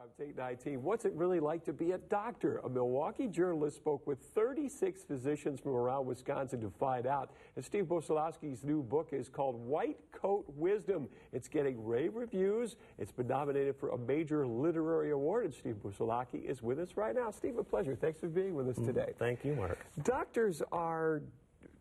Update 19. What's it really like to be a doctor? A Milwaukee journalist spoke with 36 physicians from around Wisconsin to find out. And Steve Busalacchi's new book is called White Coat Wisdom. It's getting rave reviews. It's been nominated for a major literary award, and Steve Busalacchi is with us right now. Steve, a pleasure. Thanks for being with us today. Thank you, Mark. Doctors are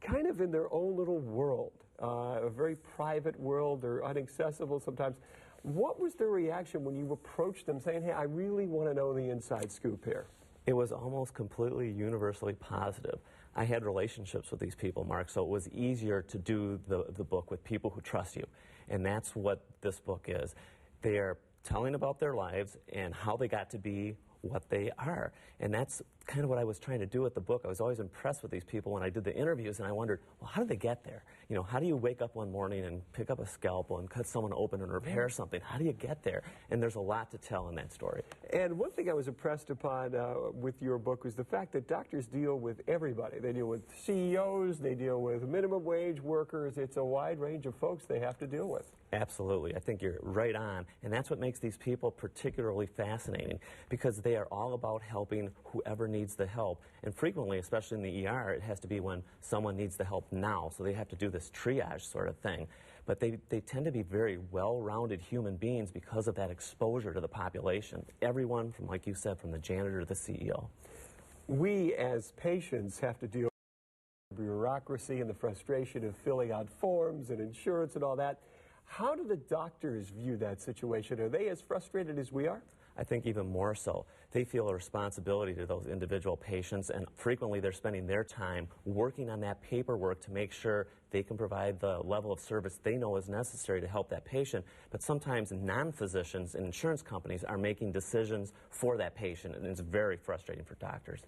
kind of in their own little world, a very private world. They're inaccessible sometimes. What was their reaction when you approached them saying, hey, I really want to know the inside scoop here? It was almost completely universally positive. I had relationships with these people, Mark, so it was easier to do the book with people who trust you. And that's what this book is. They are telling about their lives and how they got to be what they are. And that's kind of what I was trying to do with the book. I was always impressed with these people when I did the interviews, and I wondered, well, how did they get there? You know, how do you wake up one morning and pick up a scalpel and cut someone open and repair something? How do you get there? And there's a lot to tell in that story. And one thing I was impressed upon with your book was the fact that doctors deal with everybody. They deal with CEOs, they deal with minimum wage workers. It's a wide range of folks they have to deal with. Absolutely. I think you're right on. And that's what makes these people particularly fascinating, because they are all about helping whoever needs the help. And frequently, especially in the ER, it has to be when someone needs the help now. So they have to do this triage sort of thing. But they tend to be very well-rounded human beings because of that exposure to the population. Everyone from, like you said, from the janitor to the CEO. We as patients have to deal with bureaucracy and the frustration of filling out forms and insurance and all that. How do the doctors view that situation? Are they as frustrated as we are? I think even more so. They feel a responsibility to those individual patients, and frequently they're spending their time working on that paperwork to make sure they can provide the level of service they know is necessary to help that patient. But sometimes non-physicians and insurance companies are making decisions for that patient, and it's very frustrating for doctors.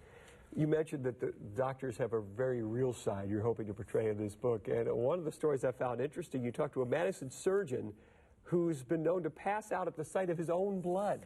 You mentioned that the doctors have a very real side you're hoping to portray in this book. And one of the stories I found interesting, you talked to a Madison surgeon who's been known to pass out at the sight of his own blood.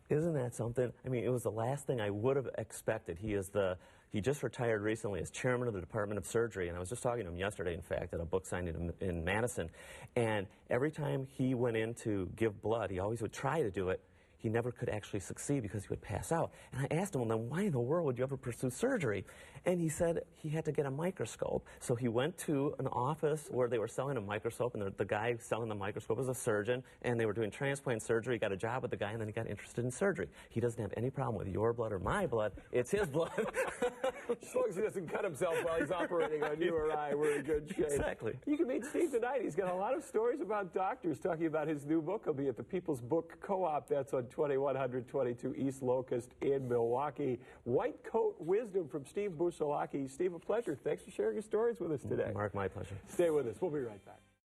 Isn't that something? I mean, it was the last thing I would have expected. He just retired recently as chairman of the Department of Surgery, and I was just talking to him yesterday, in fact, at a book signing in Madison. And every time he went in to give blood, he always would try to do it. He never could actually succeed because he would pass out. And I asked him, well, then why in the world would you ever pursue surgery? And he said he had to get a microscope. So he went to an office where they were selling a microscope, and the guy selling the microscope was a surgeon, and they were doing transplant surgery. He got a job with the guy, and then he got interested in surgery. He doesn't have any problem with your blood or my blood. It's his blood. As long as he doesn't cut himself while he's operating on you or I, we're in good shape. Exactly. You can meet Steve tonight. He's got a lot of stories about doctors, talking about his new book. He'll be at the People's Book Co-op. That's on 2122 East Locust in Milwaukee. White Coat Wisdom from Steve Busalacchi. Steve, a pleasure. Thanks for sharing your stories with us today. Mark, my pleasure. Stay with us. We'll be right back.